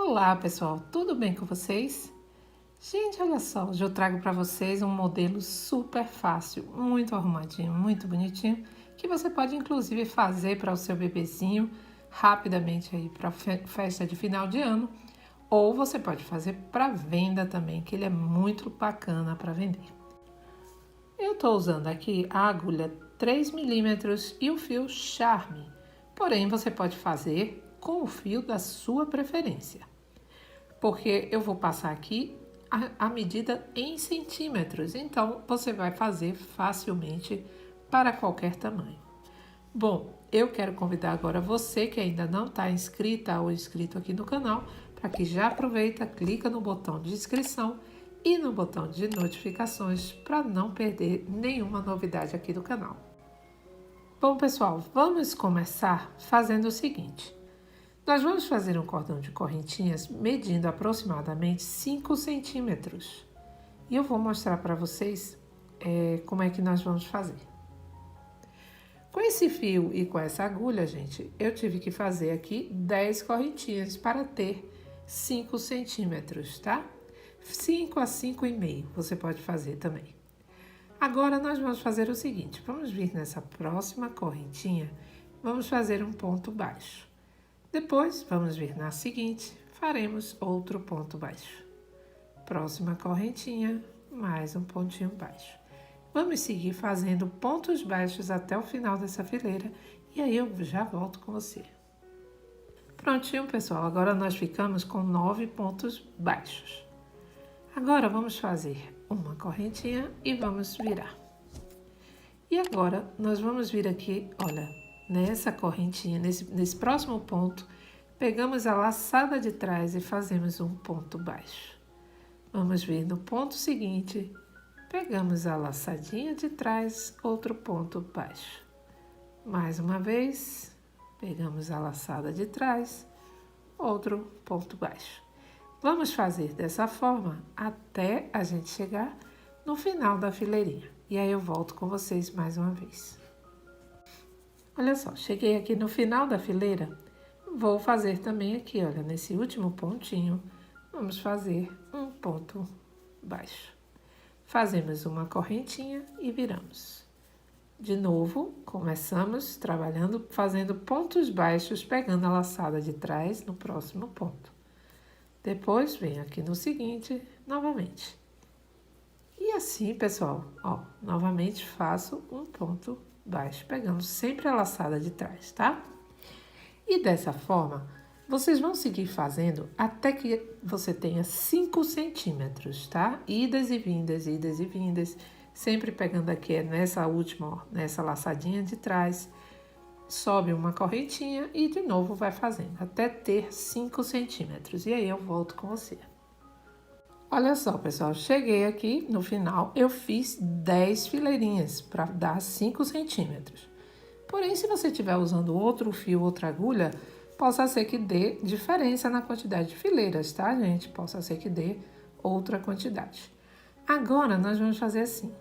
Olá pessoal, tudo bem com vocês? Gente, olha só, hoje eu trago para vocês um modelo super fácil, muito arrumadinho, muito bonitinho, que você pode inclusive fazer para o seu bebezinho rapidamente aí para festa de final de ano, ou você pode fazer para venda também, que ele é muito bacana para vender. Eu estou usando aqui a agulha 3 milímetros e o fio Charme, porém você pode fazer com o fio da sua preferência, porque eu vou passar aqui a medida em centímetros, então você vai fazer facilmente para qualquer tamanho. Bom, eu quero convidar agora você que ainda não está inscrita ou inscrito aqui no canal, para que já aproveita, clica no botão de inscrição e no botão de notificações para não perder nenhuma novidade aqui do canal. Bom pessoal, vamos começar fazendo o seguinte. Nós vamos fazer um cordão de correntinhas medindo aproximadamente 5 centímetros. E eu vou mostrar para vocês como é que nós vamos fazer. Com esse fio e com essa agulha, gente, eu tive que fazer aqui 10 correntinhas para ter 5 centímetros, tá? 5 a 5,5 você pode fazer também. Agora nós vamos fazer o seguinte, vamos vir nessa próxima correntinha, vamos fazer um ponto baixo. Depois, vamos vir na seguinte, faremos outro ponto baixo. Próxima correntinha, mais um pontinho baixo. Vamos seguir fazendo pontos baixos até o final dessa fileira e aí eu já volto com você. Prontinho, pessoal, agora nós ficamos com 9 pontos baixos. Agora vamos fazer uma correntinha e vamos virar. E agora nós vamos vir aqui, olha, nessa correntinha, nesse próximo ponto, pegamos a laçada de trás e fazemos um ponto baixo. Vamos vir no ponto seguinte, pegamos a laçadinha de trás, outro ponto baixo. Mais uma vez, pegamos a laçada de trás, outro ponto baixo. Vamos fazer dessa forma até a gente chegar no final da fileirinha. E aí eu volto com vocês mais uma vez. Olha só, cheguei aqui no final da fileira, vou fazer também aqui, olha, nesse último pontinho, vamos fazer um ponto baixo. Fazemos uma correntinha e viramos. De novo, começamos trabalhando, fazendo pontos baixos, pegando a laçada de trás no próximo ponto. Depois, venho aqui no seguinte, novamente. E assim, pessoal, ó, novamente faço um ponto baixo, pegando sempre a laçada de trás, tá? E dessa forma, vocês vão seguir fazendo até que você tenha 5 centímetros, tá? Idas e vindas, sempre pegando aqui nessa última, ó, nessa laçadinha de trás, sobe uma correntinha e de novo vai fazendo, até ter 5 centímetros. E aí eu volto com você. Olha só, pessoal, cheguei aqui no final, eu fiz 10 fileirinhas para dar 5 centímetros. Porém, se você estiver usando outro fio, outra agulha, possa ser que dê diferença na quantidade de fileiras, tá, gente? Possa ser que dê outra quantidade. Agora, nós vamos fazer assim.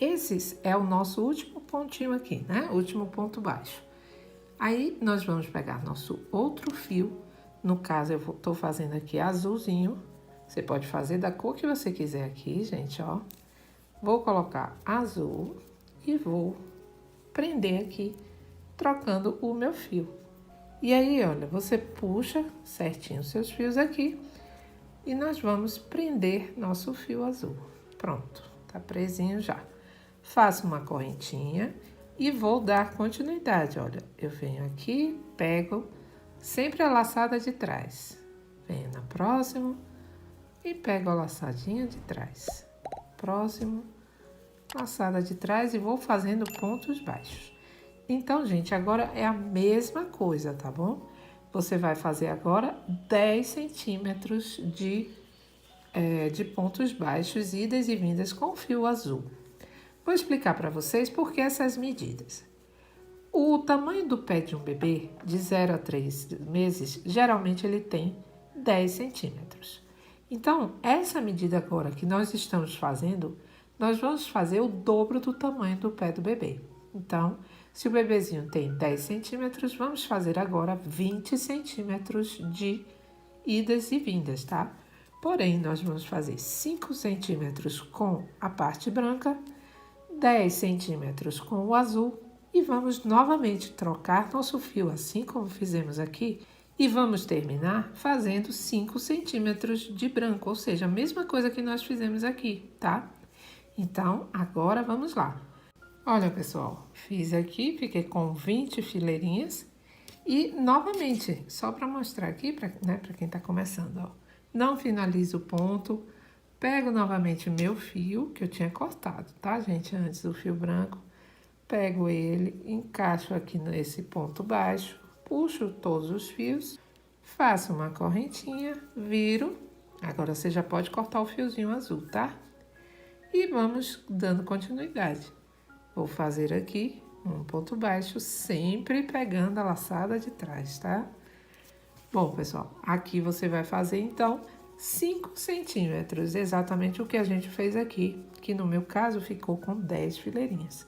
Esse é o nosso último pontinho aqui, né? Último ponto baixo. Aí, nós vamos pegar nosso outro fio. No caso, eu tô fazendo aqui azulzinho. Você pode fazer da cor que você quiser aqui, gente, ó. Vou colocar azul e vou prender aqui, trocando o meu fio. E aí, olha, você puxa certinho os seus fios aqui e nós vamos prender nosso fio azul. Pronto, tá presinho já. Faço uma correntinha e vou dar continuidade, olha. Eu venho aqui, pego sempre a laçada de trás. Venho na próxima. E pego a laçadinha de trás. Próximo, laçada de trás e vou fazendo pontos baixos. Então, gente, agora é a mesma coisa, tá bom? Você vai fazer agora 10 centímetros de pontos baixos, idas e vindas com fio azul. Vou explicar para vocês por que essas medidas. O tamanho do pé de um bebê, de 0 a 3 meses, geralmente ele tem 10 centímetros. Então, essa medida agora que nós estamos fazendo, nós vamos fazer o dobro do tamanho do pé do bebê. Então, se o bebezinho tem 10 centímetros, vamos fazer agora 20 centímetros de idas e vindas, tá? Porém, nós vamos fazer 5 centímetros com a parte branca, 10 centímetros com o azul e vamos novamente trocar nosso fio, assim como fizemos aqui, e vamos terminar fazendo 5 centímetros de branco, ou seja, a mesma coisa que nós fizemos aqui, tá? Então, agora vamos lá. Olha, pessoal, fiz aqui, fiquei com 20 fileirinhas e, novamente, só para mostrar aqui, para quem tá começando, ó, não finalizo o ponto, pego novamente meu fio, que eu tinha cortado, tá, gente, antes do fio branco, pego ele, encaixo aqui nesse ponto baixo, puxo todos os fios, faço uma correntinha, viro, agora você já pode cortar o fiozinho azul, tá? E vamos dando continuidade. Vou fazer aqui um ponto baixo, sempre pegando a laçada de trás, tá? Bom, pessoal, aqui você vai fazer, então, 5 centímetros, exatamente o que a gente fez aqui, que no meu caso ficou com 10 fileirinhas.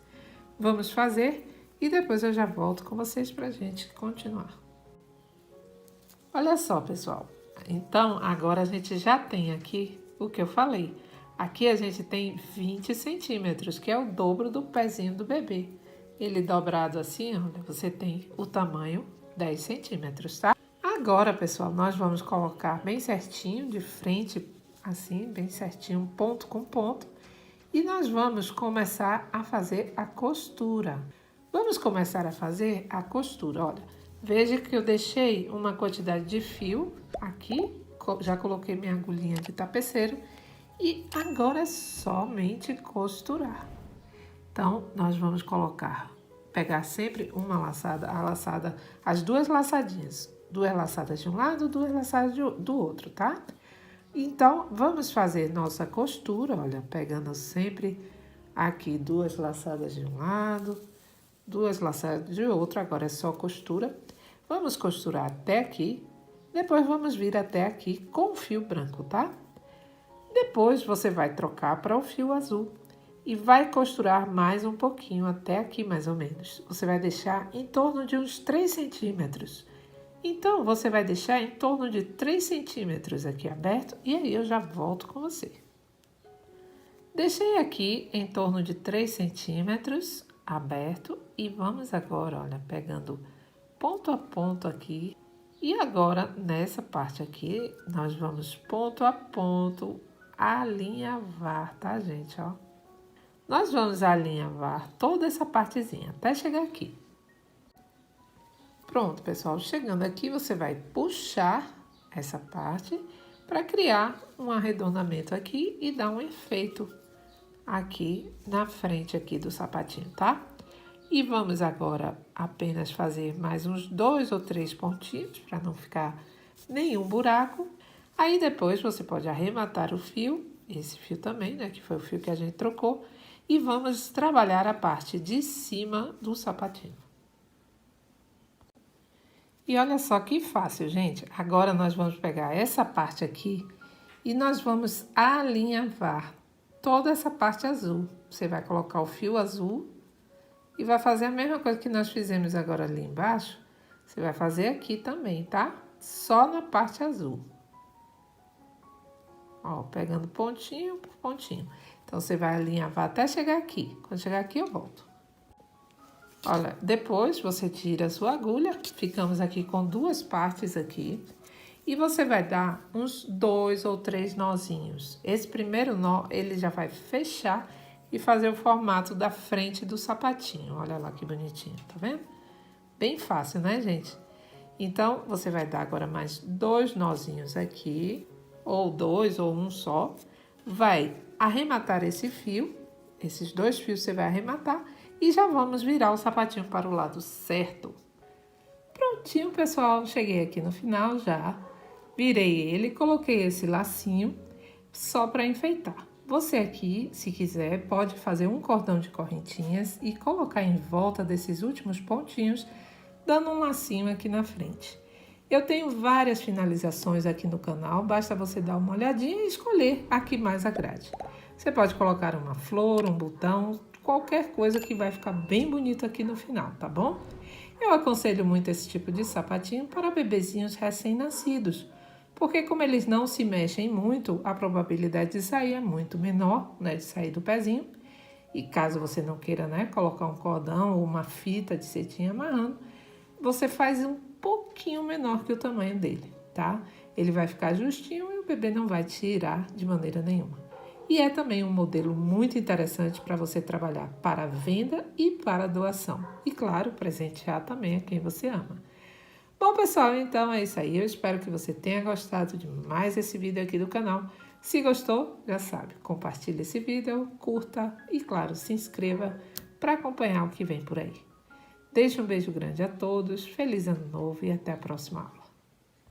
Vamos fazer e depois eu já volto com vocês pra gente continuar. Olha só, pessoal, então agora a gente já tem aqui o que eu falei. Aqui a gente tem 20 centímetros, que é o dobro do pezinho do bebê. Ele dobrado assim, olha, você tem o tamanho 10 centímetros, tá? Agora, pessoal, nós vamos colocar bem certinho, de frente, assim, bem certinho, ponto com ponto. E nós vamos começar a fazer a costura. Vamos começar a fazer a costura, olha. Veja que eu deixei uma quantidade de fio aqui, já coloquei minha agulhinha de tapeceiro. E agora é somente costurar. Então, nós vamos pegar sempre uma laçada, as duas laçadinhas. 2 laçadas de um lado, 2 laçadas do outro, tá? Então, vamos fazer nossa costura, olha, pegando sempre aqui 2 laçadas de um lado, 2 laçadas de outro, agora é só costura. Vamos costurar até aqui, depois vamos vir até aqui com o fio branco, tá? Depois você vai trocar para o fio azul e vai costurar mais um pouquinho, até aqui mais ou menos. Você vai deixar em torno de uns 3 centímetros. Então, você vai deixar em torno de 3 centímetros aqui aberto e aí eu já volto com você. Deixei aqui em torno de 3 centímetros aberto e vamos agora, olha, pegando ponto a ponto aqui. E agora, nessa parte aqui, nós vamos ponto a ponto alinhavar, tá, gente, ó? Nós vamos alinhavar toda essa partezinha até chegar aqui. Pronto, pessoal, chegando aqui, você vai puxar essa parte para criar um arredondamento aqui e dar um efeito aqui na frente aqui do sapatinho, tá? E vamos agora apenas fazer mais uns 2 ou 3 pontinhos para não ficar nenhum buraco. Aí depois você pode arrematar o fio, esse fio também, né, que foi o fio que a gente trocou, e vamos trabalhar a parte de cima do sapatinho. E olha só que fácil, gente. Agora nós vamos pegar essa parte aqui e nós vamos alinhavar toda essa parte azul. Você vai colocar o fio azul e vai fazer a mesma coisa que nós fizemos agora ali embaixo. Você vai fazer aqui também, tá? Só na parte azul. Ó, pegando pontinho por pontinho. Então, você vai alinhavar até chegar aqui. Quando chegar aqui, eu volto. Olha, depois você tira a sua agulha. Ficamos aqui com 2 partes aqui. E você vai dar uns 2 ou 3 nozinhos. Esse primeiro nó, ele já vai fechar e fazer o formato da frente do sapatinho. Olha lá que bonitinho, tá vendo? Bem fácil, né, gente? Então, você vai dar agora mais 2 nozinhos aqui, ou 2 ou um só. Vai arrematar esse fio, esses 2 fios você vai arrematar e já vamos virar o sapatinho para o lado certo. Prontinho, pessoal, cheguei aqui no final já. Virei ele, coloquei esse lacinho só para enfeitar. Você aqui, se quiser, pode fazer um cordão de correntinhas e colocar em volta desses últimos pontinhos, dando um lacinho aqui na frente. Eu tenho várias finalizações aqui no canal, basta você dar uma olhadinha e escolher a que mais agrade. Você pode colocar uma flor, um botão, qualquer coisa que vai ficar bem bonito aqui no final, tá bom? Eu aconselho muito esse tipo de sapatinho para bebezinhos recém-nascidos, Porque como eles não se mexem muito, a probabilidade de sair é muito menor, né, de sair do pezinho. E caso você não queira, né, colocar um cordão ou uma fita de cetim amarrando, você faz um pouquinho menor que o tamanho dele, tá? Ele vai ficar justinho e o bebê não vai tirar de maneira nenhuma. E é também um modelo muito interessante para você trabalhar para venda e para doação. E claro, presentear também a quem você ama. Bom, pessoal, então é isso aí. Eu espero que você tenha gostado de mais esse vídeo aqui do canal. Se gostou, já sabe, compartilhe esse vídeo, curta e, claro, se inscreva para acompanhar o que vem por aí. Deixo um beijo grande a todos, feliz ano novo e até a próxima aula.